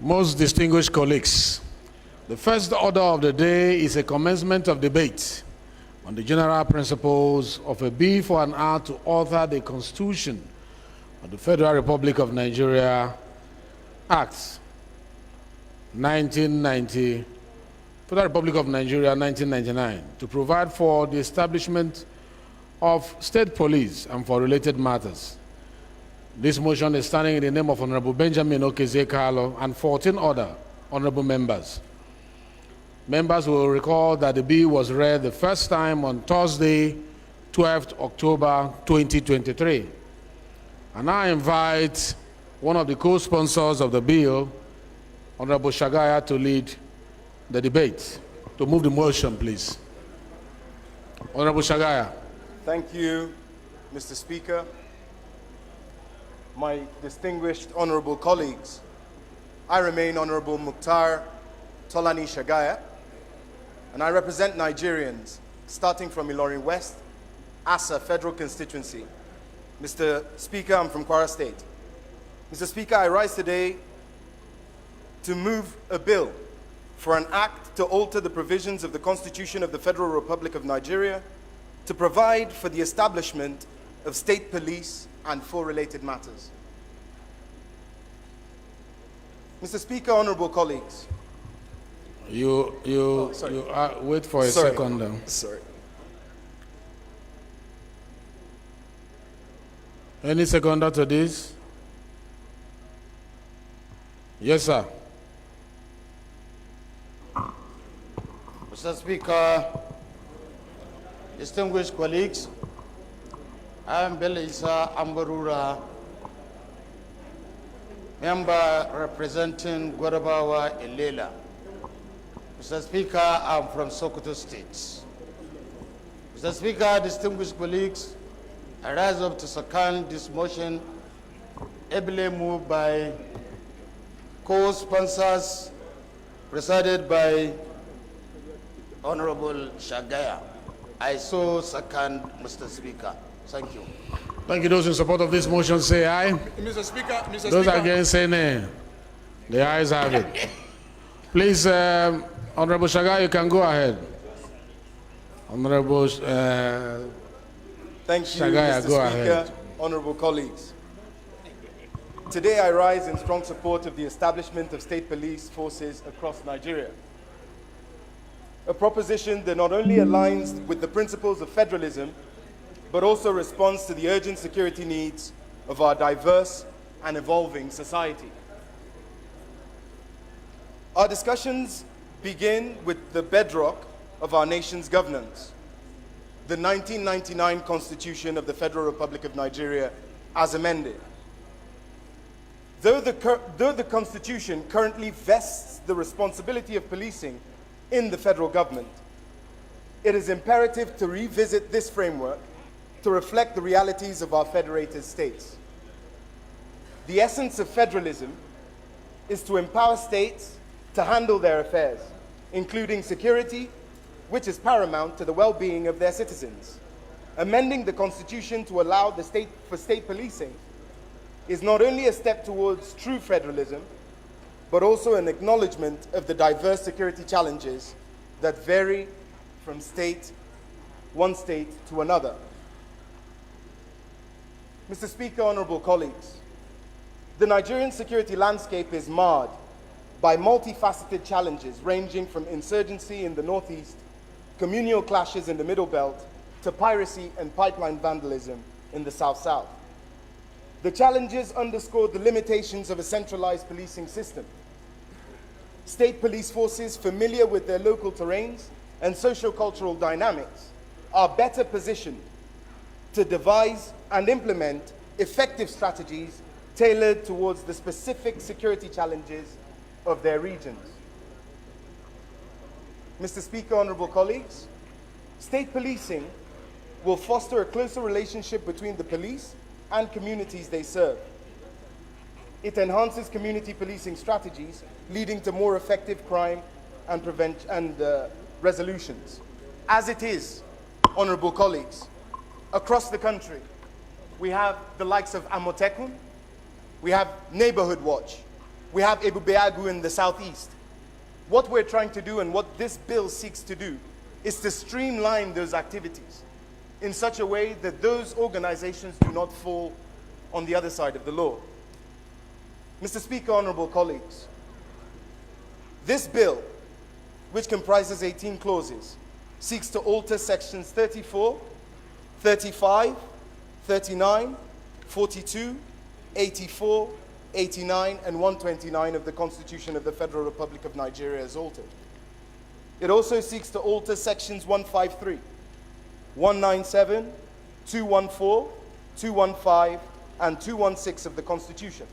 Most distinguished colleagues, the first order of the day is a commencement of debate on the general principles of a bill for an act to alter the Constitution of the Federal Republic of Nigeria Act 1990, Federal Republic of Nigeria 1999, to provide for the establishment of state police and for related matters. This motion is standing in the name of Honorable Benjamin Okezie-Carlo and 14 other honorable members. Members will recall that the bill was read the first time on Thursday, 12th October 2023. And I invite one of the co-sponsors of the bill, Honorable Shagaya, to lead the debate. To move the motion, please. Honorable Shagaya. Thank you, Mr. Speaker. My distinguished honorable colleagues, I remain Honorable Mukhtar Tolani Shagaya, and I represent Nigerians starting from Ilorin West, Asa Federal Constituency. Mr. Speaker, I'm from Kwara State. Mr. Speaker, I rise today to move a bill for an act to alter the provisions of the Constitution of the Federal Republic of Nigeria to provide for the establishment of state police and for related matters. Mr. Speaker, honorable colleagues. Wait for a second. Sorry. Any seconder to this? Yes, sir. Mr. Speaker, distinguished colleagues, I am Belisa Ambarura, member representing Gwarabawa Ilela. Mr. Speaker, I'm from Sokoto State. Mr. Speaker, distinguished colleagues, I rise up to second this motion, ably moved by co-sponsors, presided by Honorable Shagaya. I so second, Mr. Speaker. Thank you. Thank you. Those in support of this motion say aye. Mr. Speaker, Those against say nay. The ayes have it. Please, Honorable Shagaya, you can go ahead. Honorable Thank you, Shagaya, Mr. go Speaker, ahead. honorable colleagues. Today I rise in strong support of the establishment of state police forces across Nigeria. A proposition that not only aligns with the principles of federalism, but also responds to the urgent security needs of our diverse and evolving society. Our discussions begin with the bedrock of our nation's governance, the 1999 Constitution of the Federal Republic of Nigeria as amended. Though the Constitution currently vests the responsibility of policing in the federal government, it is imperative to revisit this framework to reflect the realities of our federated states. The essence of federalism is to empower states to handle their affairs, including security, which is paramount to the well-being of their citizens. Amending the Constitution to allow state policing is not only a step towards true federalism, but also an acknowledgement of the diverse security challenges that vary from one state to another. Mr. Speaker, honorable colleagues, the Nigerian security landscape is marred by multifaceted challenges ranging from insurgency in the northeast, communal clashes in the Middle Belt, to piracy and pipeline vandalism in the South-South. The challenges underscore the limitations of a centralized policing system. State police forces familiar with their local terrains and socio-cultural dynamics are better positioned to devise and implement effective strategies tailored towards the specific security challenges of their regions. Mr. Speaker, honorable colleagues, state policing will foster a closer relationship between the police and communities they serve. It enhances community policing strategies, leading to more effective crime and resolutions. As it is, honorable colleagues, across the country, we have the likes of Amotekun, we have Neighborhood Watch, We have Ebu Beagu in the southeast. What we're trying to do and what this bill seeks to do is to streamline those activities in such a way that those organizations do not fall on the other side of the law. Mr. Speaker, honorable colleagues, this bill, which comprises 18 clauses, seeks to alter sections 34, 35, 39, 42, 84, 89, and 129 of the Constitution of the Federal Republic of Nigeria as altered. It also seeks to alter sections 153, 197, 214, 215, and 216 of the Constitution.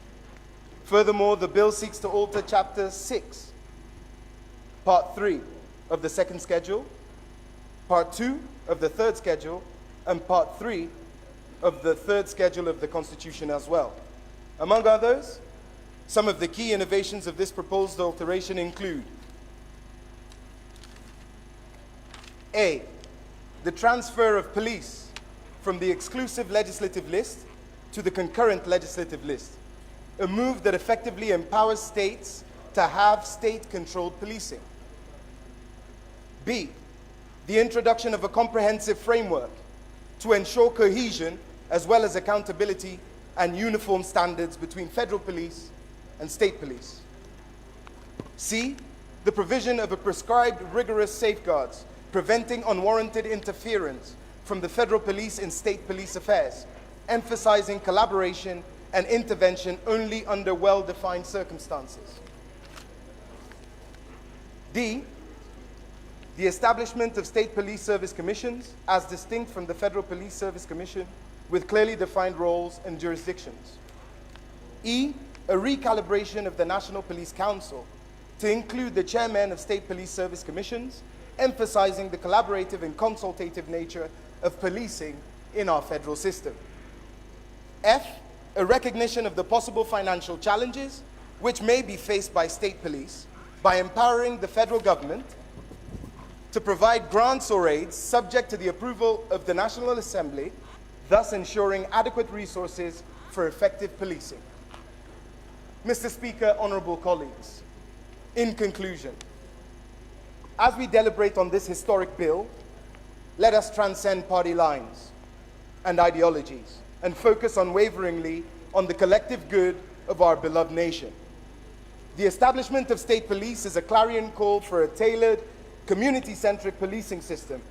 Furthermore, the bill seeks to alter Chapter 6, Part 3 of the second schedule, Part 2 of the third schedule, and Part 3 of the third schedule of the Constitution as well. Among others, some of the key innovations of this proposed alteration include: A, the transfer of police from the exclusive legislative list to the concurrent legislative list, a move that effectively empowers states to have state-controlled policing. B, the introduction of a comprehensive framework to ensure cohesion as well as accountability and uniform standards between federal police and state police. C, the provision of a prescribed rigorous safeguards preventing unwarranted interference from the federal police in state police affairs, emphasizing collaboration and intervention only under well-defined circumstances. D, the establishment of state police service commissions as distinct from the Federal Police Service Commission with clearly defined roles and jurisdictions. E, a recalibration of the National Police Council to include the chairmen of state police service commissions, emphasizing the collaborative and consultative nature of policing in our federal system. F, a recognition of the possible financial challenges which may be faced by state police by empowering the federal government to provide grants or aids subject to the approval of the National Assembly, thus ensuring adequate resources for effective policing. Mr. Speaker, honorable colleagues, in conclusion, as we deliberate on this historic bill, let us transcend party lines and ideologies and focus unwaveringly on the collective good of our beloved nation. The establishment of state police is a clarion call for a tailored, community-centric policing system.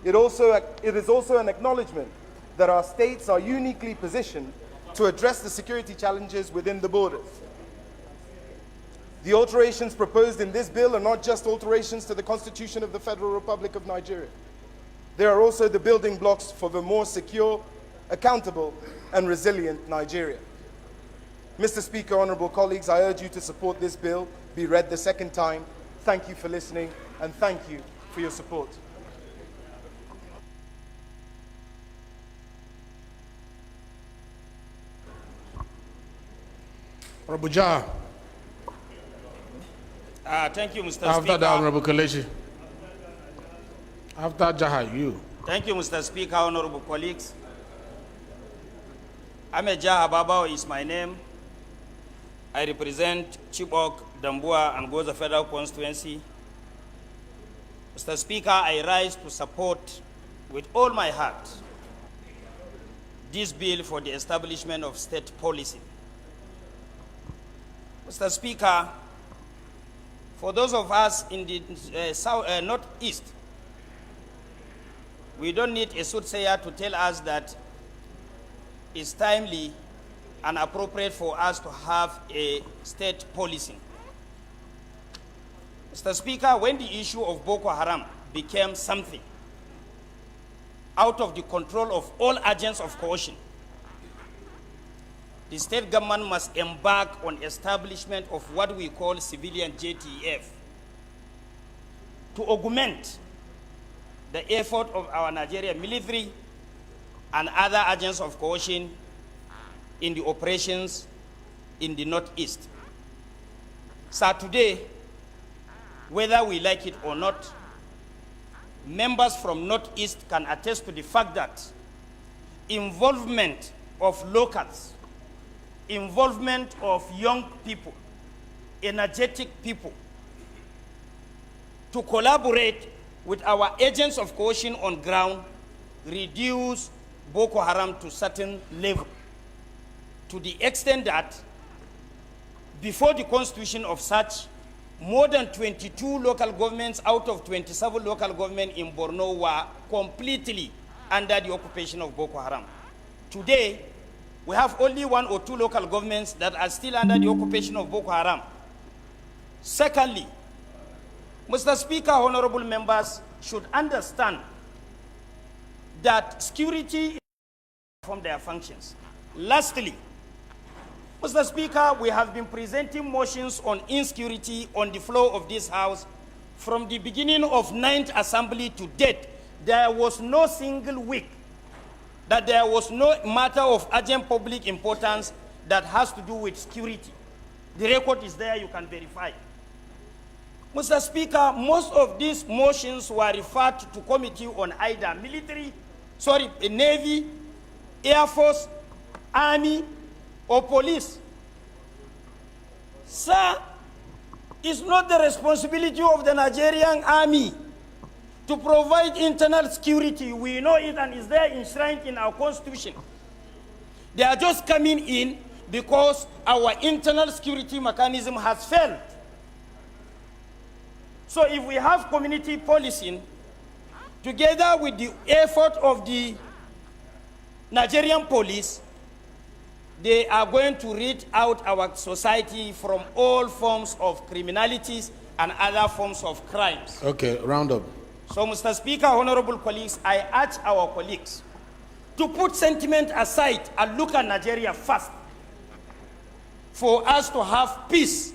It is also an acknowledgement that our states are uniquely positioned to address the security challenges within the borders. The alterations proposed in this bill are not just alterations to the Constitution of the Federal Republic of Nigeria. They are also the building blocks for the more secure, accountable, and resilient Nigeria. Mr. Speaker, honorable colleagues, I urge you to support this bill, be read the second time. Thank you for listening, and thank you for your support. Honorable Jah. Thank you, Mr. After Speaker. the Honorable Kalechi. After Jaha, you. Thank you, Mr. Speaker, honorable colleagues. Ahmed Jaha Babao is my name. I represent Chibok, Dambua, and Goza Federal Constituency. Mr. Speaker, I rise to support with all my heart this bill for the establishment of state policy. Mr. Speaker, for those of us in the Northeast, we don't need a soothsayer to tell us that it's timely and appropriate for us to have a state policy. Mr. Speaker, when the issue of Boko Haram became something out of the control of all agents of coercion, the state government must embark on establishment of what we call civilian JTF to augment the effort of our Nigerian military and other agents of coercion in the operations in the Northeast. So today, whether we like it or not, members from Northeast can attest to the fact that involvement of locals, involvement of young people, energetic people to collaborate with our agents of cohesion on ground, reduce Boko Haram to certain level, to the extent that before the constitution of such, more than 22 local governments out of 27 local governments in Borno were completely under the occupation of Boko Haram. Today, we have only 1 or 2 local governments that are still under the occupation of Boko Haram. Secondly, Mr. Speaker, honorable members should understand that security is from their functions. Lastly, Mr. Speaker, we have been presenting motions on insecurity on the floor of this House from the beginning of 9th Assembly to date. There was no single week that there was no matter of urgent public importance that has to do with security. The record is there, you can verify. Mr. Speaker, most of these motions were referred to committee on either Navy, Air Force, Army, or police. Sir, it's not the responsibility of the Nigerian Army to provide internal security. We know it and it's there enshrined in our constitution. They are just coming in because our internal security mechanism has failed. So if we have community policing, together with the effort of the Nigerian police, they are going to rid out our society from all forms of criminalities and other forms of crimes. Okay, round up. So, Mr. Speaker, honorable colleagues, I urge our colleagues to put sentiment aside and look at Nigeria first for us to have peace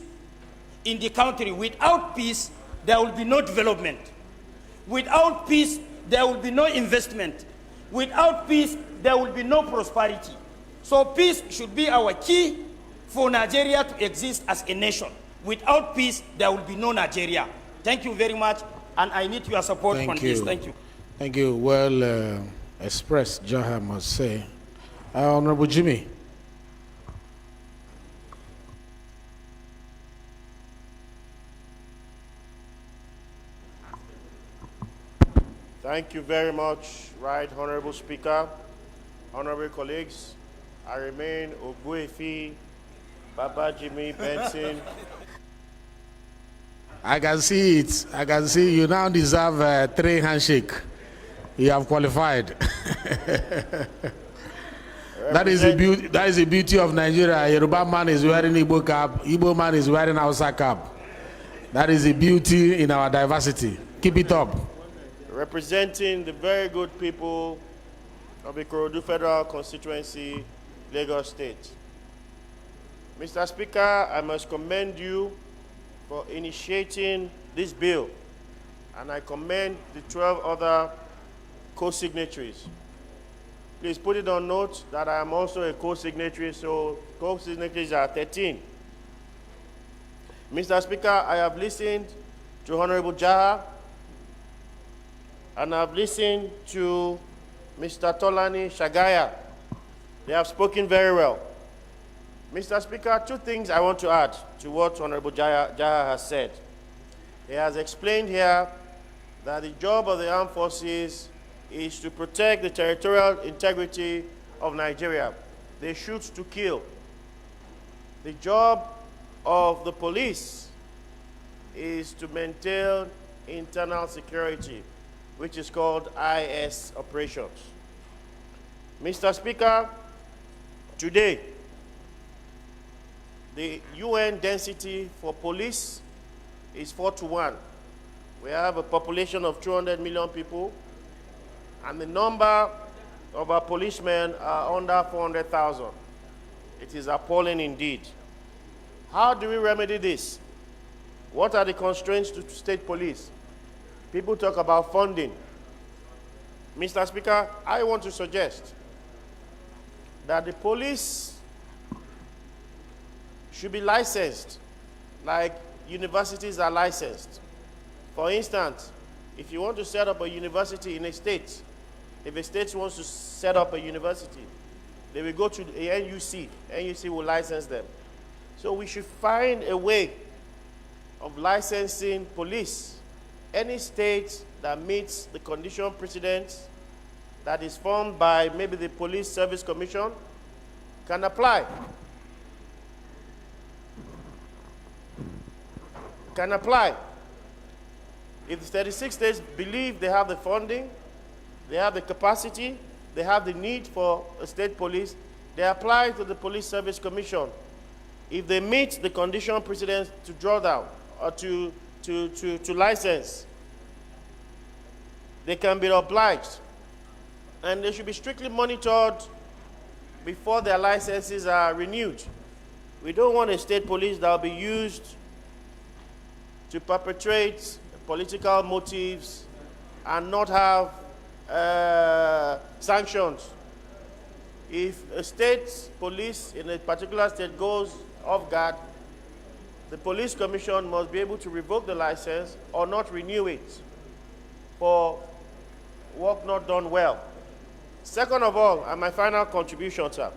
in the country. Without peace, there will be no development. Without peace, there will be no investment. Without peace, there will be no prosperity. So peace should be our key for Nigeria to exist as a nation. Without peace, there will be no Nigeria. Thank you very much, and I need your support on this. Thank you. Thank you. Well expressed, Jaha must say. Honorable Jimmy. Thank you very much, Right Honorable Speaker, honorable colleagues. I remain Ogbuefi Baba Jimmy Benson. I can see it. I can see you now deserve a 3 handshake. You have qualified. That is the beauty of Nigeria. Yoruba man is wearing Igbo cap. Igbo man is wearing Hausa cap. That is the beauty in our diversity. Keep it up. Representing the very good people of the Ikorodu Federal Constituency, Lagos State. Mr. Speaker, I must commend you for initiating this bill, and I commend the 12 other co-signatories. Please put it on note that I am also a co-signatory, so co-signatories are 13. Mr. Speaker, I have listened to Honorable Jaha, and I've listened to Mr. Tolani Shagaya. They have spoken very well. Mr. Speaker, 2 things I want to add to what Honorable Jaha has said. He has explained here that the job of the armed forces is to protect the territorial integrity of Nigeria. They shoot to kill. The job of the police is to maintain internal security, which is called IS operations. Mr. Speaker, today, the UN density for police is 4:1. We have a population of 200 million people, and the number of our policemen are under 400,000. It is appalling indeed. How do we remedy this? What are the constraints to state police? People talk about funding. Mr. Speaker, I want to suggest that the police should be licensed like universities are licensed. For instance, if you want to set up a university in a state, if a state wants to set up a university, they will go to a NUC. NUC will license them. So we should find a way of licensing police. Any state that meets the condition precedent that is formed by maybe the Police Service Commission can apply. Can apply. If the 36 states believe they have the funding, they have the capacity, they have the need for a state police, they apply to the Police Service Commission. If they meet the condition precedent to draw down or to license, they can be obliged. And they should be strictly monitored before their licenses are renewed. We don't want a state police that will be used to perpetrate political motives and not have sanctions. If a state police in a particular state goes off guard, the police commission must be able to revoke the license or not renew it for work not done well. Second of all, and my final contribution, sir,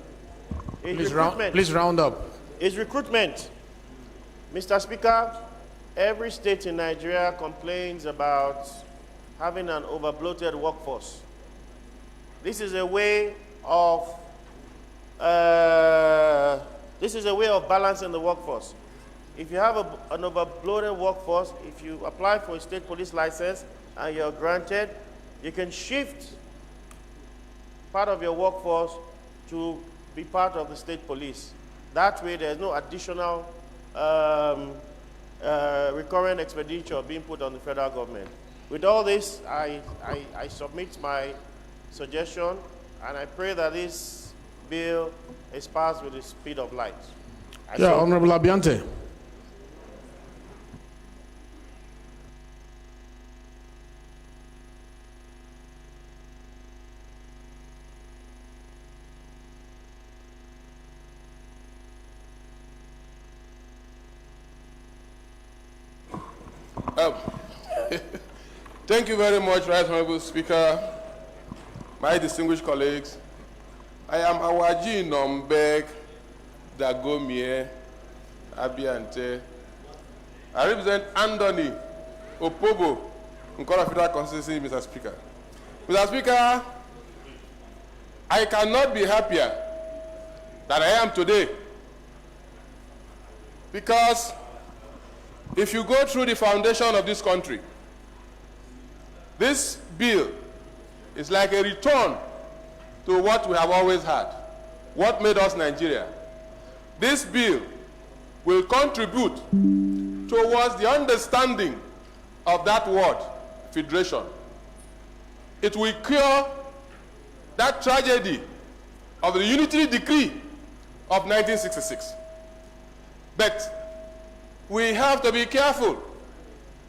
is recruitment. Please round up. Is recruitment. Mr. Speaker, every state in Nigeria complains about having an overbloated workforce. This is a way of balancing the workforce. If you have an overbloated workforce, if you apply for a state police license and you're granted, you can shift part of your workforce to be part of the state police. That way, there's no additional recurrent expenditure being put on the federal government. With all this, I submit my suggestion, and I pray that this bill is passed with the speed of light. Honorable Abiante. Thank you very much, Right Honorable Speaker, my distinguished colleagues. I am Awaji Nombek Dagomie Abiante. I represent Andoni Opobo, Nkora Federal Constituency, Mr. Speaker. Mr. Speaker, I cannot be happier than I am today, because if you go through the foundation of this country, this bill is like a return to what we have always had, what made us Nigeria. This bill will contribute towards the understanding of that word, federation. It will cure that tragedy of the Unitary Decree of 1966. But we have to be careful.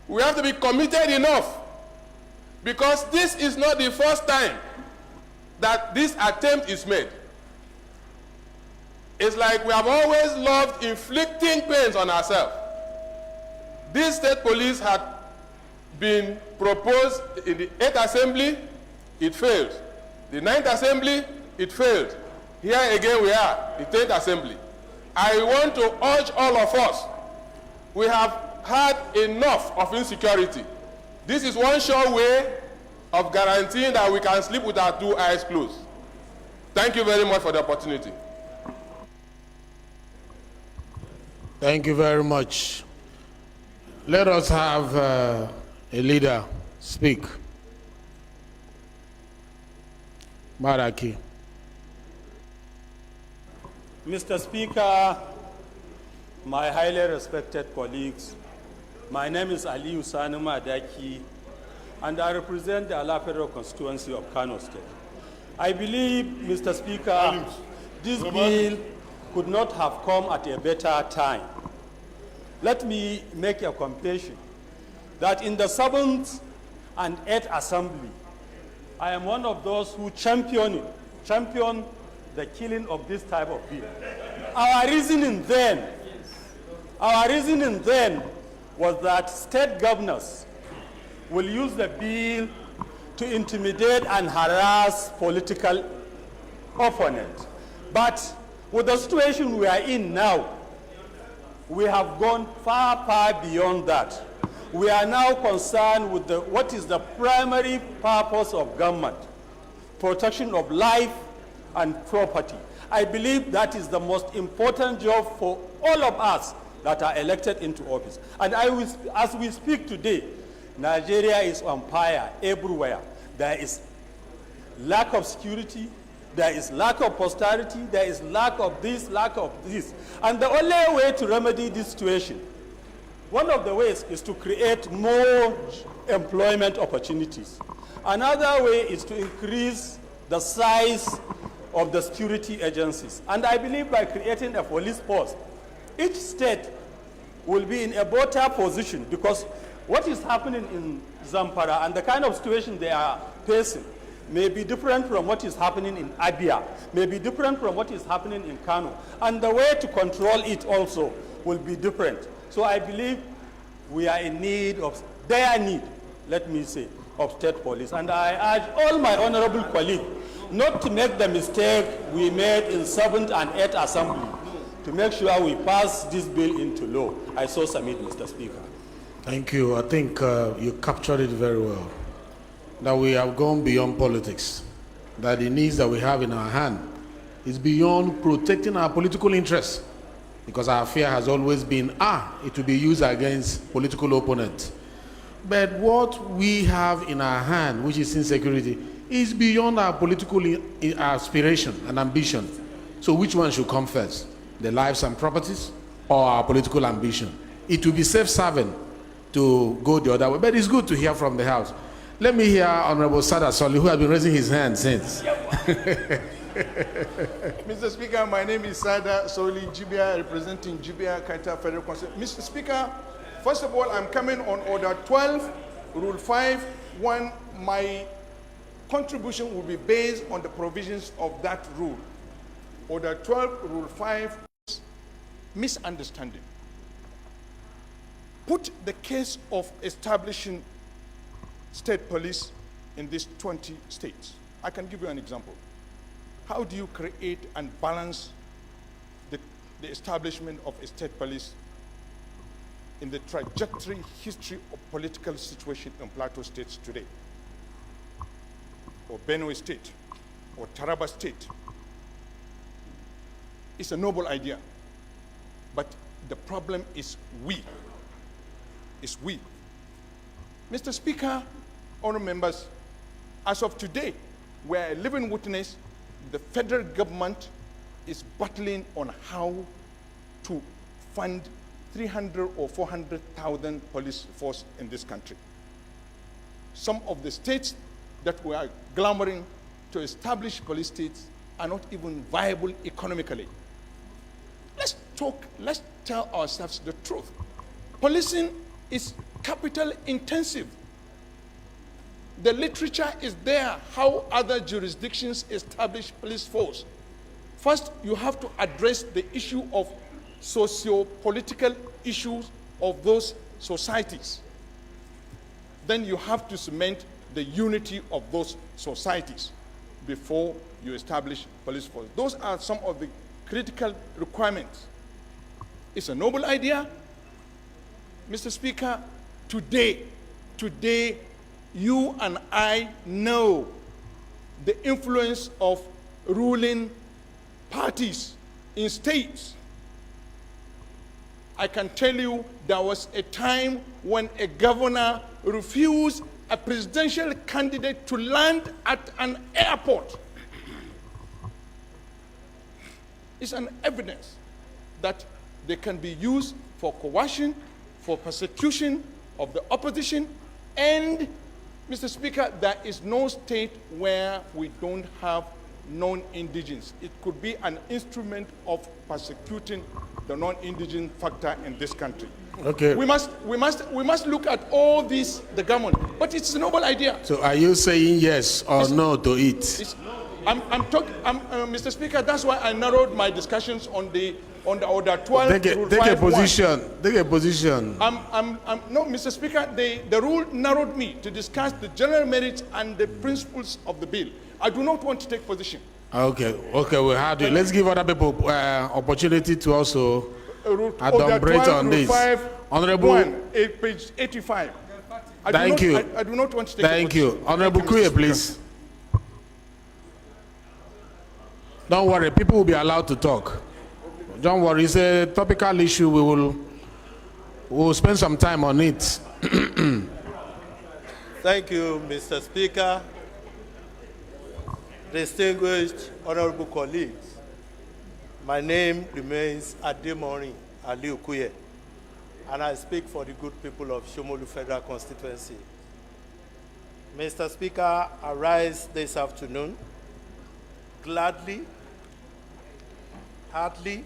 We have to be committed enough, because this is not the first time that this attempt is made. It's like we have always loved inflicting pains on ourselves. This state police had been proposed in the 8th Assembly, it failed. The 9th Assembly, it failed. Here again we are, the 10th Assembly. I want to urge all of us, we have had enough of insecurity. This is one sure way of guaranteeing that we can sleep with our 2 eyes closed. Thank you very much for the opportunity. Thank you very much. Let us have a leader speak. Maraki. Mr. Speaker, my highly respected colleagues, my name is Ali Usanu Madaki, and I represent the Ala Federal Constituency of Kano State. I believe, Mr. Speaker, this bill could not have come at a better time. Let me make a confession that in the 7th and 8th Assembly, I am one of those who championed the killing of this type of bill. Our reasoning then was that state governors will use the bill to intimidate and harass political opponents. But with the situation we are in now, we have gone far, far beyond that. We are now concerned with what is the primary purpose of government: protection of life and property. I believe that is the most important job for all of us that are elected into office. And as we speak today, Nigeria is on fire everywhere. There is lack of security, there is lack of posterity, there is lack of this, lack of this. And the only way to remedy this situation, one of the ways, is to create more employment opportunities. Another way is to increase the size of the security agencies. And I believe by creating a police force, each state will be in a better position, because what is happening in Zamfara and the kind of situation they are facing may be different from what is happening in Abia, may be different from what is happening in Kano. And the way to control it also will be different. So I believe we are in need of, their need, let me say, of state police. And I urge all my honorable colleagues not to make the mistake we made in 7th and 8th Assembly, to make sure we pass this bill into law. I so submit, Mr. Speaker. Thank you. I think you captured it very well. That we have gone beyond politics. That the needs that we have in our hand is beyond protecting our political interests. Because our fear has always been, it will be used against political opponents. But what we have in our hand, which is insecurity, is beyond our political aspiration and ambition. So which one should come first? The lives and properties or our political ambition? It will be self-serving to go the other way. But it's good to hear from the House. Let me hear Honorable Sada Soli, who has been raising his hand since. Mr. Speaker, my name is Sada Soli Jibia, representing Jibia Kaita Federal Council. Mr. Speaker, first of all, I'm coming on Order 12, Rule 5.1. My contribution will be based on the provisions of that rule. Order 12, Rule 5, misunderstanding. Put the case of establishing state police in these 20 states. I can give you an example. How do you create and balance the establishment of a state police in the trajectory history of political situation in Plateau states today, or Benue State, or Taraba State? It's a noble idea, but the problem is we. It's we. Mr. Speaker, honourable members, as of today, we are a living witness. The federal government is battling on how to fund 300 or 400,000 police force in this country. Some of the states that we are clamoring to establish police states are not even viable economically. Let's tell ourselves the truth. Policing is capital intensive. The literature is there, how other jurisdictions establish police force. First, you have to address the issue of socio-political issues of those societies. Then you have to cement the unity of those societies before you establish police force. Those are some of the critical requirements. It's a noble idea. Mr. Speaker, today, you and I know the influence of ruling parties in states. I can tell you there was a time when a governor refused a presidential candidate to land at an airport. It's an evidence that they can be used for coercion, for persecution of the opposition, and Mr. Speaker, there is no state where we don't have non-indigenous. It could be an instrument of persecuting the non-indigenous factor in this country. Okay. We must look at all this, the government, but it's a noble idea. So are you saying yes or no to it? Mr. Speaker, that's why I narrowed my discussions on the Order 12. Take a position. Take a position. No, Mr. Speaker, the rule narrowed me to discuss the general merits and the principles of the bill. I do not want to take position. Okay, we had it. Let's give other people opportunity to also adumbrate on this. Honorable, page 85. thank you. I do not want to take Thank you. Honorable Kuye, please. Don't worry, people will be allowed to talk. Don't worry, it's a topical issue. We'll spend some time on it. Thank you, Mr. Speaker. Distinguished honorable colleagues, my name remains Ademori Aliu Kuye, and I speak for the good people of Shomolu Federal Constituency. Mr. Speaker, I rise this afternoon gladly, heartily,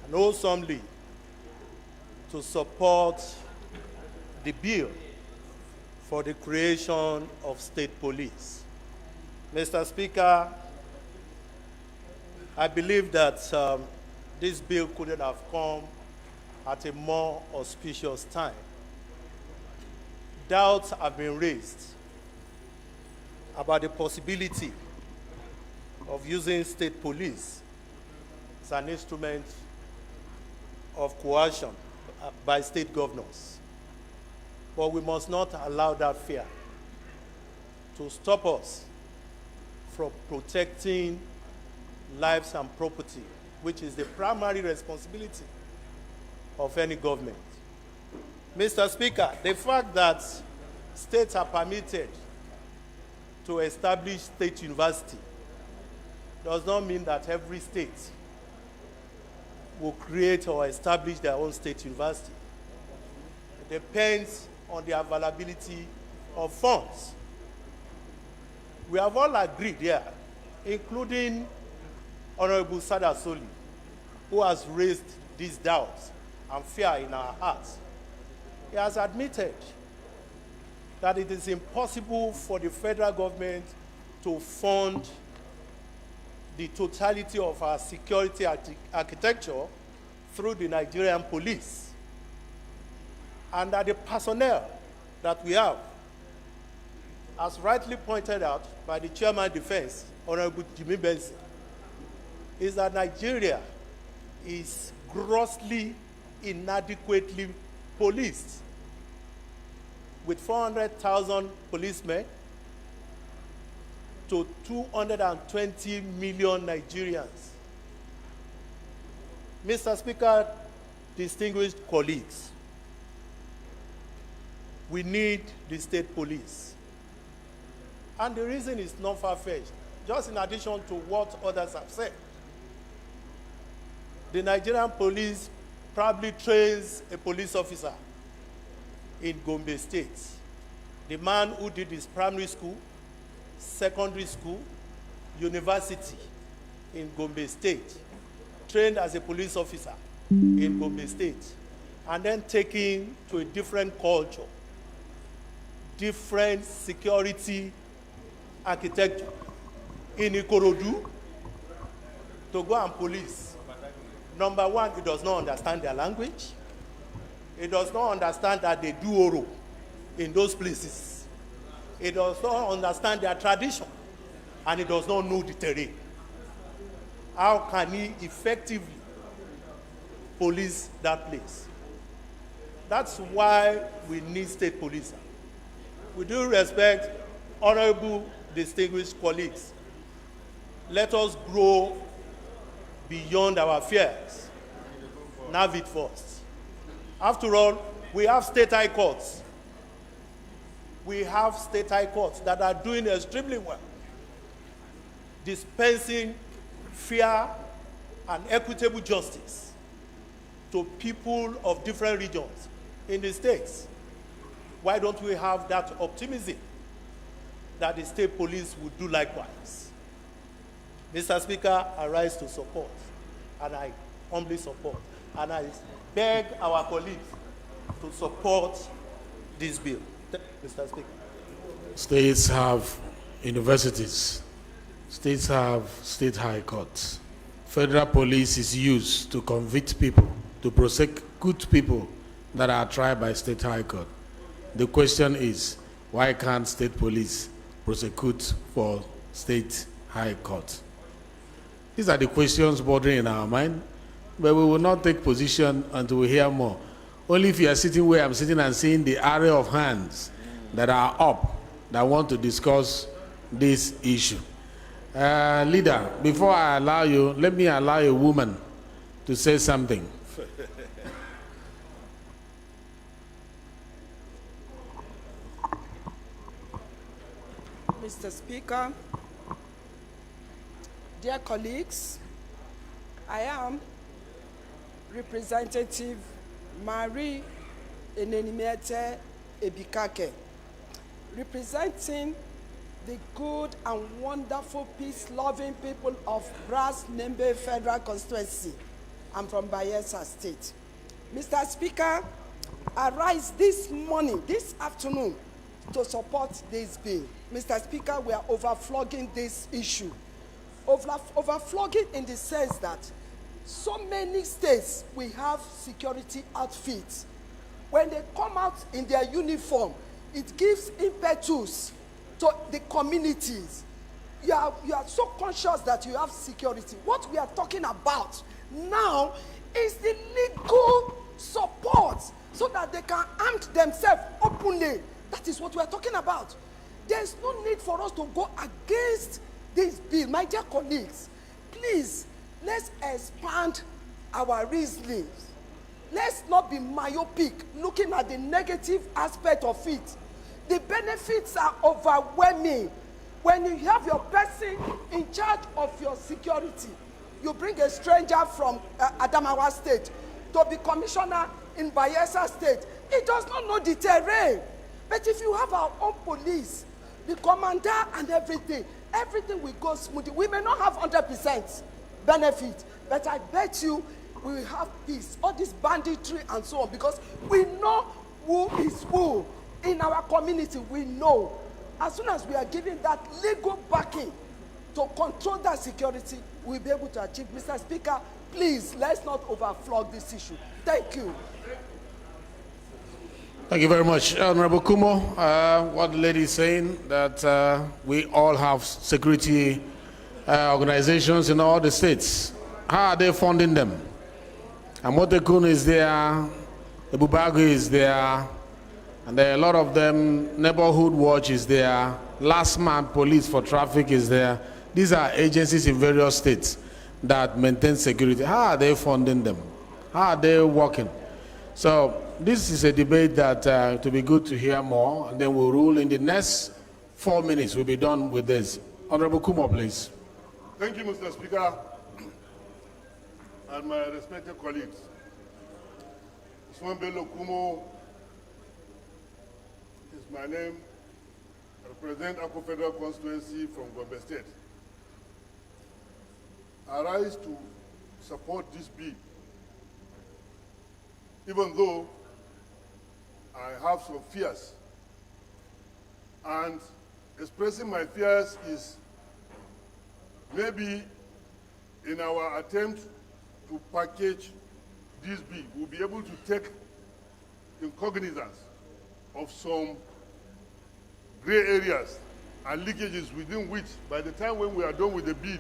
and wholesomely to support the bill for the creation of state police. Mr. Speaker, I believe that this bill couldn't have come at a more auspicious time. Doubts have been raised about the possibility of using state police as an instrument of coercion by state governors. But we must not allow that fear to stop us from protecting lives and property, which is the primary responsibility of any government. Mr. Speaker, the fact that states are permitted to establish state university does not mean that every state will create or establish their own state university. It depends on the availability of funds. We have all agreed here, including Honorable Sada Soli, who has raised these doubts and fear in our hearts. He has admitted that it is impossible for the federal government to fund the totality of our security architecture through the Nigerian police, and that the personnel that we have, as rightly pointed out by the Chairman of Defense, Honorable Jimmy Benson, is that Nigeria is grossly inadequately policed, with 400,000 policemen to 220 million Nigerians. Mr. Speaker, distinguished colleagues, we need the state police. And the reason is not far-fetched. Just in addition to what others have said, the Nigerian police probably trains a police officer in Gombe State. The man who did his primary school, secondary school, university in Gombe State, trained as a police officer in Gombe State, and then taken to a different culture, different security architecture in Ikorodu to go and police. Number one, he does not understand their language. He does not understand that they do oro in those places. He does not understand their tradition, and he does not know the terrain. How can he effectively police that place? That's why we need state police. With due respect, honorable distinguished colleagues, let us grow beyond our fears. Nav it first. After all, we have state high courts. We have state high courts that are doing extremely well, dispensing fair and equitable justice to people of different regions in the states. Why don't we have that optimism that the state police would do likewise? Mr. Speaker, I rise to support, and I humbly support, and I beg our colleagues to support this bill. Mr. Speaker. States have universities. States have state high courts. Federal police is used to convict people, to prosecute people that are tried by state high court. The question is, why can't state police prosecute for state high court? These are the questions bordering in our mind. but we will not take position until we hear more. Only if you are sitting where I'm sitting and seeing the array of hands that are up that want to discuss this issue. Leader, before I allow you, let me allow a woman to say something. Mr. Speaker, dear colleagues, I am Representative Marie Enenimete Ebikake, representing the good and wonderful peace-loving people of Brass Nembe Federal Constituency. I'm from Bayelsa State. Mr. Speaker, I rise this morning, this afternoon, to support this bill. Mr. Speaker, we are overflogging this issue. Overflogging in the sense that so many states, we have security outfits. When they come out in their uniform, it gives impetus to the communities. You are so conscious that you have security. What we are talking about now is the legal support so that they can arm themselves openly. That is what we are talking about. There is no need for us to go against this bill. My dear colleagues, please, let's expand our reasonings. Let's not be myopic, looking at the negative aspect of it. The benefits are overwhelming. When you have your person in charge of your security, you bring a stranger from Adamawa State to be commissioner in Bayelsa State. He does not know the terrain. But if you have our own police, the commander and everything will go smoothly. We may not have 100% benefit, but I bet you we will have peace. All this banditry and so on, because we know who is who in our community. We know. As soon as we are giving that legal backing to control that security, we'll be able to achieve. Mr. Speaker, please, let's not overflog this issue. Thank you. Thank you very much. Honorable Kumo, what the lady is saying, that we all have security organizations in all the states. How are they funding them? Amotekun is there, Ebubagu is there, and there are a lot of them. Neighborhood Watch is there, Last Man Police for Traffic is there. These are agencies in various states that maintain security. How are they funding them? How are they working? So this is a debate that to be good to hear more, and then we'll rule in the next 4 minutes. We'll be done with this. Honorable Kumo, please. Thank you, Mr. Speaker, and my respected colleagues. Swambelo Kumo is my name. I represent Ako Federal Constituency from Gombe State. I rise to support this bill, even though I have some fears. And expressing my fears is maybe in our attempt to package this bill, we'll be able to take in cognizance of some gray areas and leakages within which, by the time when we are done with the bill,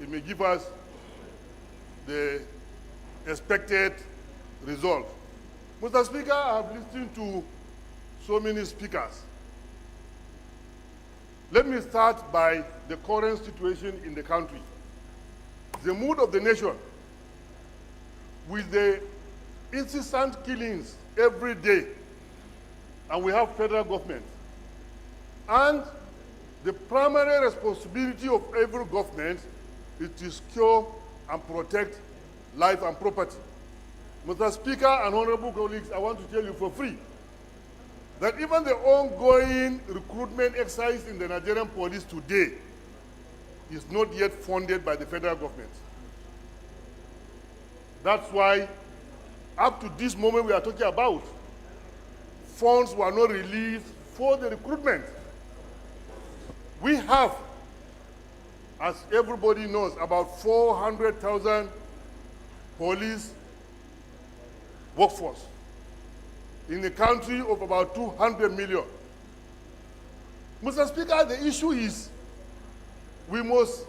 it may give us the expected result. Mr. Speaker, I have listened to so many speakers. Let me start by the current situation in the country. The mood of the nation, with the incessant killings every day, and we have federal government, and the primary responsibility of every government is to secure and protect life and property. Mr. Speaker and honorable colleagues, I want to tell you for free that even the ongoing recruitment exercise in the Nigerian police today is not yet funded by the federal government. That's why, up to this moment we are talking about, funds were not released for the recruitment. We have, as everybody knows, about 400,000 police workforce in a country of about 200 million. Mr. Speaker, the issue is we must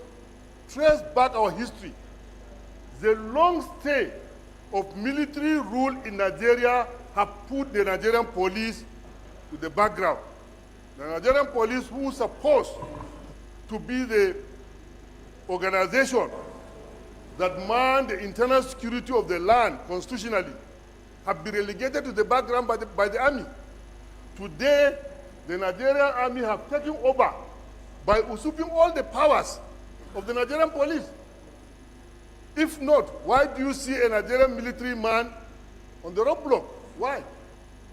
trace back our history The long stay of military rule in Nigeria have put the Nigerian police to the background. The Nigerian police, who is supposed to be the organization that man the internal security of the land constitutionally, have been relegated to the background by the army. Today, the Nigerian army have taken over by usurping all the powers of the Nigerian police. If not, why do you see a Nigerian military man on the roadblock? Why?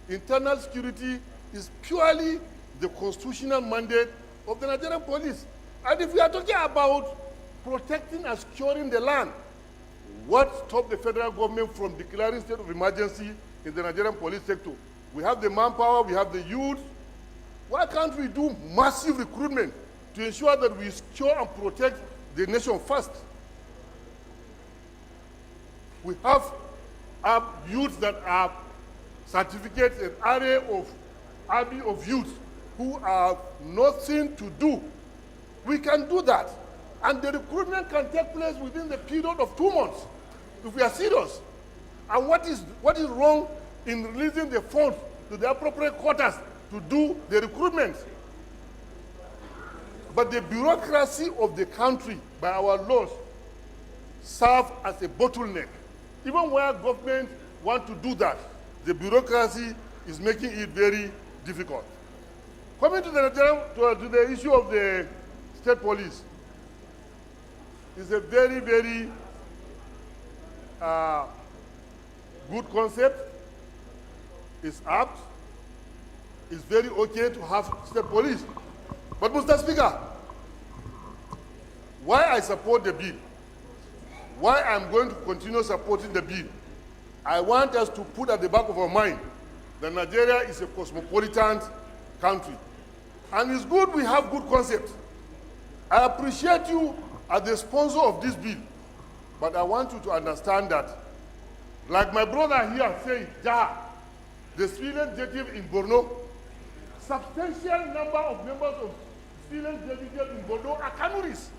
Internal security is purely the constitutional mandate of the Nigerian police. And if we are talking about protecting and securing the land, what stopped the federal government from declaring state of emergency in the Nigerian police sector? We have the manpower, we have the youth. Why can't we do massive recruitment to ensure that we secure and protect the nation first? We have youths that are certificates, an array of army of youth who have nothing to do. We can do that. And the recruitment can take place within the period of 2 months, if we are serious. And what is wrong in releasing the funds to the appropriate quarters to do the recruitment? But the bureaucracy of the country, by our laws, serve as a bottleneck. Even where government want to do that, the bureaucracy is making it very difficult. Coming to the issue of the state police, it's a very, very good concept. It's apt. It's very okay to have state police. But Mr. Speaker, why I support the bill, why I'm going to continue supporting the bill, I want us to put at the back of our mind that Nigeria is a cosmopolitan country. And it's good we have good concepts. I appreciate you as the sponsor of this bill, but I want you to understand that, like my brother here said, the civilian executive in Borno, substantial number of members of civilian executive in Borno are Kanuris.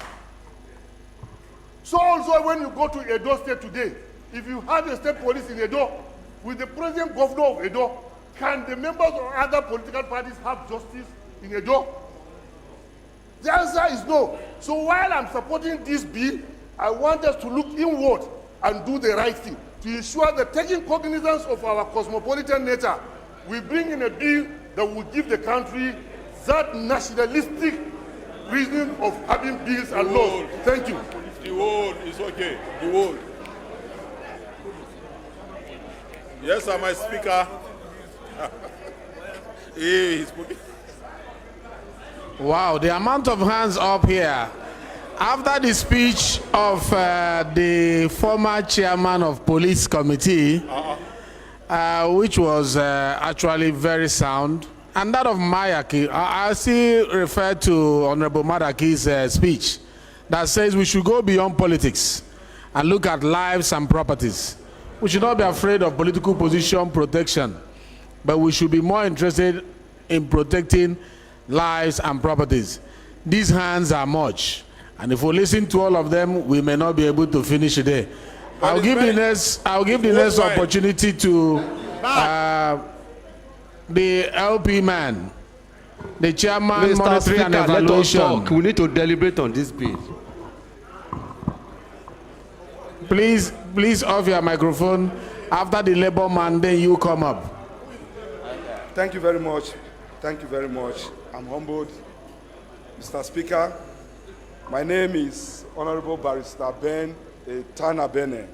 So also when you go to Edo State today, if you have a state police in Edo, with the present governor of Edo, can the members of other political parties have justice in Edo? The answer is no. So while I'm supporting this bill, I want us to look inward and do the right thing to ensure that, taking cognizance of our cosmopolitan nature, we bring in a bill that will give the country that nationalistic reason of having bills and laws. Thank you. The word is okay. The word. Yes, sir, my speaker. Hey, he's putting. Wow, the amount of hands up here. After the speech of the former chairman of police committee, which was actually very sound, and that of Mayaki, I still refer to Honorable Madaki's speech that says we should go beyond politics and look at lives and properties. We should not be afraid of political position protection, but we should be more interested in protecting lives and properties. These hands are much, and if we listen to all of them, we may not be able to finish today. I'll give the next opportunity to the LP man, the chairman, monitoring and evaluation. We need to deliberate on this bill. Please off your microphone. After the labor man, then you come up. Thank you very much. Thank you very much. I'm humbled. Mr. Speaker, my name is Honorable Barrister Ben Tana Bene.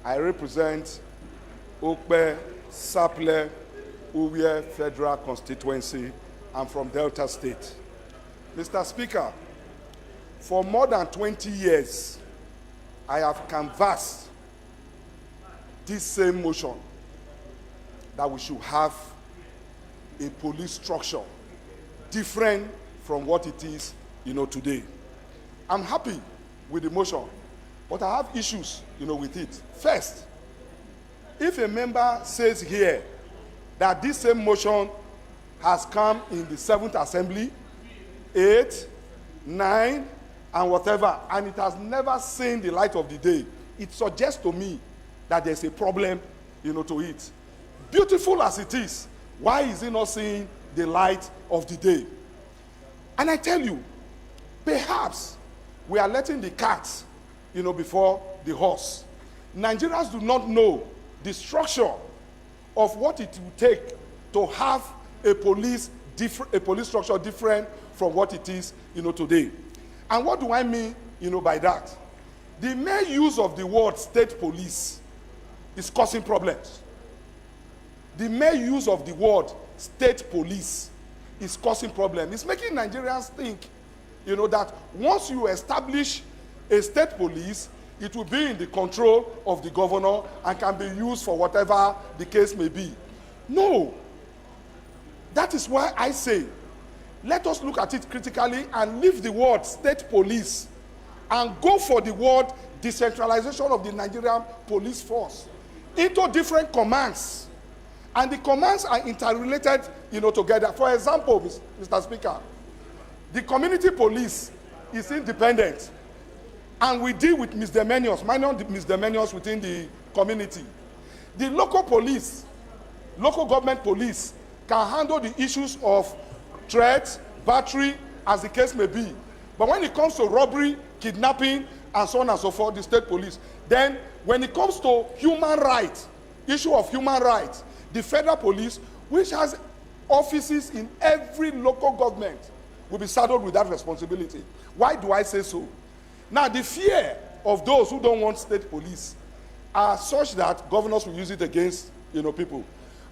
I represent Okpe, Saple, Uwe Federal Constituency. I'm from Delta State. Mr. Speaker, for more than 20 years, I have canvassed this same motion that we should have a police structure different from what it is, today. I'm happy with the motion, but I have issues, with it. First, if a member says here that this same motion has come in the 7th Assembly, 8, 9, and whatever, and it has never seen the light of the day, it suggests to me that there's a problem, to it. Beautiful as it is, why is it not seeing the light of the day? And I tell you, perhaps we are letting the cat, before the horse. Nigerians do not know the structure of what it will take to have a police structure different from what it is, today. And what do I mean, by that? The mere use of the word state police is causing problems. The mere use of the word state police is causing problems. It's making Nigerians think, that once you establish a state police, it will be in the control of the governor and can be used for whatever the case may be. No. That is why I say, let us look at it critically and leave the word state police and go for the word decentralization of the Nigerian police force into different commands. And the commands are interrelated, together. For example, Mr. Speaker, the community police is independent, and we deal with misdemeanors, minor misdemeanors within the community. The local police, local government police, can handle the issues of threat, battery, as the case may be. But when it comes to robbery, kidnapping, and so on and so forth, the state police. Then, when it comes to human rights, issue of human rights, the federal police, which has offices in every local government, will be saddled with that responsibility. Why do I say so? Now, the fear of those who don't want state police are such that governors will use it against, people.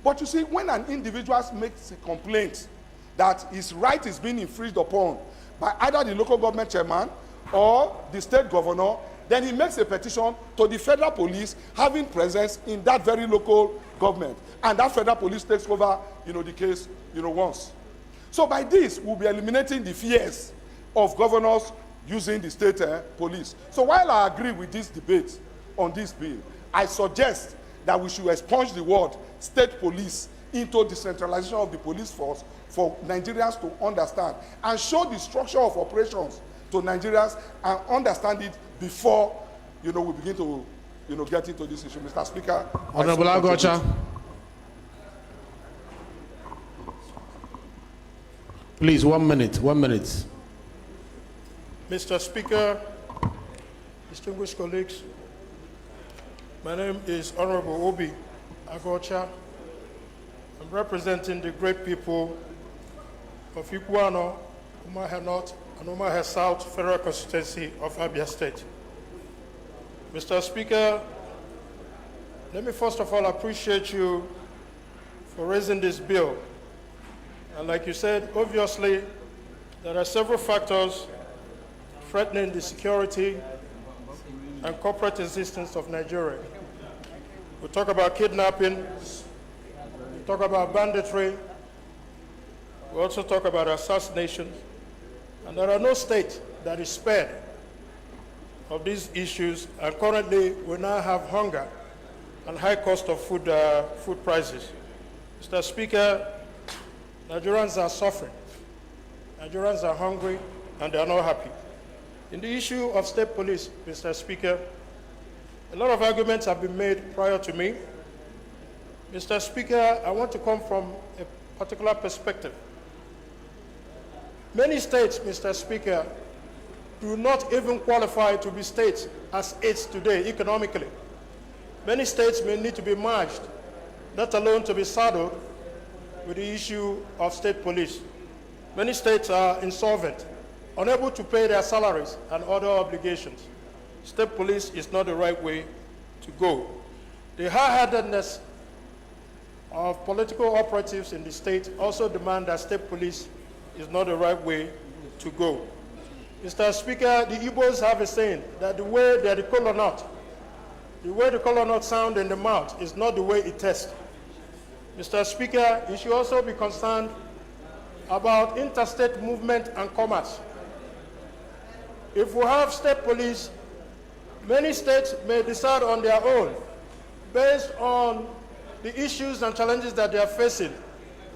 But you see, when an individual makes a complaint that his right is being infringed upon by either the local government chairman or the state governor, then he makes a petition to the federal police having presence in that very local government. And that federal police takes over, the case, once. So by this, we'll be eliminating the fears of governors using the state police. So while I agree with this debate on this bill, I suggest that we should expunge the word state police into decentralization of the police force for Nigerians to understand and show the structure of operations to Nigerians and understand it before, we begin to, get into this issue. Mr. Speaker. Honorable Agocha. Please, 1 minute, 1 minute. Mr. Speaker, distinguished colleagues, my name is Honorable Obi Agocha. I'm representing the great people of Iguano, Umuahia North, and Umuahia South Federal Constituency of Abia State. Mr. Speaker, let me first of all appreciate you for raising this bill. And like you said, obviously, there are several factors threatening the security and corporate existence of Nigeria. We talk about kidnapping, we talk about banditry, we also talk about assassination, and there are no state that is spared of these issues, and currently we now have hunger and high cost of food prices. Mr. Speaker, Nigerians are suffering, Nigerians are hungry, and they are not happy. In the issue of state police, Mr. Speaker, a lot of arguments have been made prior to me. Mr. Speaker, I want to come from a particular perspective. Many states, Mr. Speaker, do not even qualify to be states as it's today economically. Many states may need to be merged, let alone to be saddled with the issue of state police. Many states are insolvent, unable to pay their salaries and other obligations. State police is not the right way to go. The high-handedness of political operatives in the state also demand that state police is not the right way to go. Mr. Speaker, the Igbos have a saying that the way the kola nut sound in the mouth is not the way it tastes. Mr. Speaker, you should also be concerned about interstate movement and commerce. If we have state police, many states may decide on their own, based on the issues and challenges that they are facing,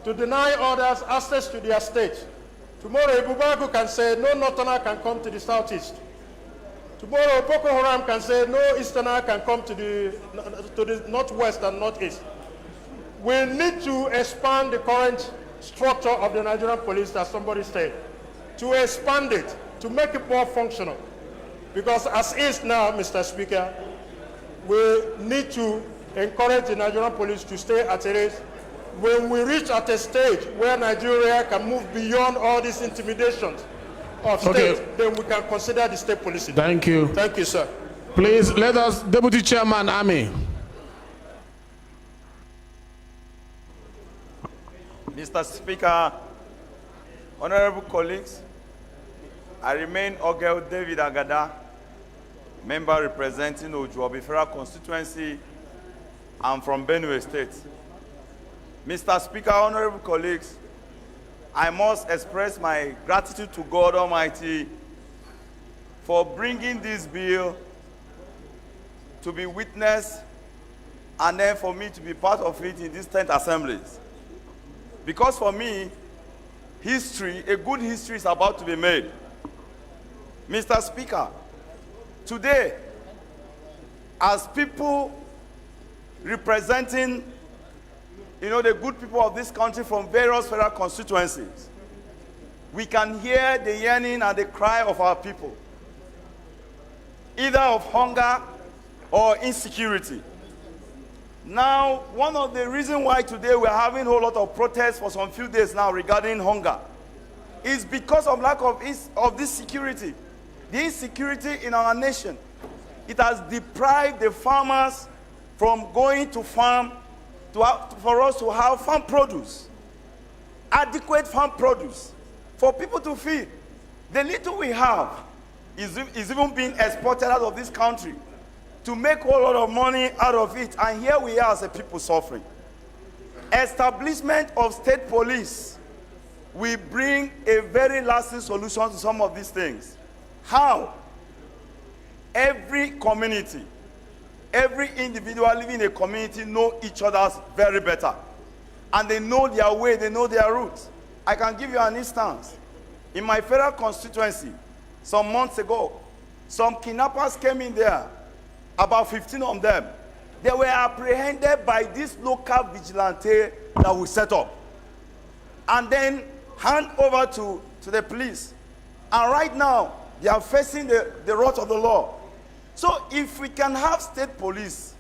to deny others access to their state. Tomorrow, Ibubagu can say, no northerner can come to the southeast. Tomorrow, Boko Haram can say no Easterner can come to the northwest and northeast. We need to expand the current structure of the Nigerian police, as somebody said, to expand it, to make it more functional. Because as is now, Mr. Speaker, we need to encourage the Nigerian police to stay at a race. When we reach at a stage where Nigeria can move beyond all these intimidations of state, then we can consider the state policing. Thank you. Thank you, sir. Please let us, Deputy Chairman, Army. Mr. Speaker, honorable colleagues, I remain Ogel David Agada, member representing Ojuobi Federal Constituency. I'm from Benue State. Mr. Speaker, honorable colleagues, I must express my gratitude to God Almighty for bringing this bill to be witnessed and then for me to be part of it in these 10th assemblies. Because for me, history, a good history is about to be made. Mr. Speaker, today, as people representing, the good people of this country from various federal constituencies, we can hear the yearning and the cry of our people, either of hunger or insecurity. Now, one of the reasons why today we're having a whole lot of protests for some few days now regarding hunger is because of lack of this security. The insecurity in our nation, it has deprived the farmers from going to farm for us to have farm produce, adequate farm produce for people to feed. The little we have is even being exported out of this country to make a whole lot of money out of it, and here we are as a people suffering. Establishment of state police will bring a very lasting solution to some of these things. How? Every community, every individual living in a community know each other very better. And they know their way, they know their roots. I can give you an instance. In my federal constituency, some months ago, some kidnappers came in there, about 15 of them. They were apprehended by this local vigilante that we set up. And then hand over to the police. And right now, they are facing the wrath of the law. So if we can have state police,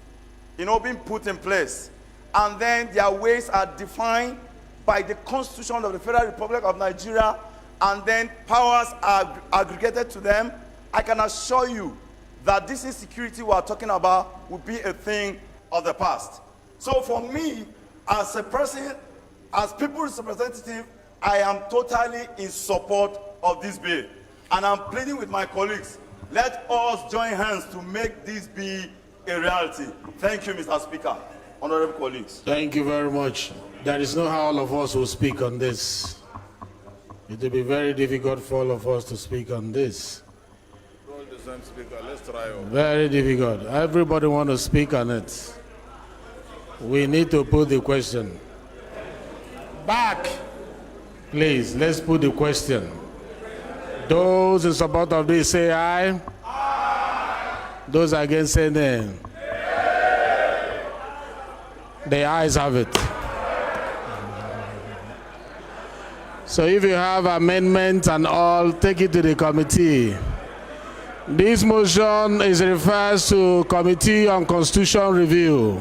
being put in place, and then their ways are defined by the Constitution of the Federal Republic of Nigeria, and then powers are aggregated to them, I can assure you that this insecurity we are talking about will be a thing of the past. So for me, as a person, as people's representative, I am totally in support of this bill. And I'm pleading with my colleagues, let us join hands to make this be a reality. Thank you, Mr. Speaker. Honorable colleagues. Thank you very much. There is no how all of us will speak on this. It will be very difficult for all of us to speak on this. Let's try. Very difficult. Everybody wants to speak on it. We need to put the question. Back. Please, let's put the question. Those in support of this say aye. Aye. Those against say nay. The ayes have it. So if you have amendments and all, take it to the committee. This motion is refers to Committee on Constitution Review.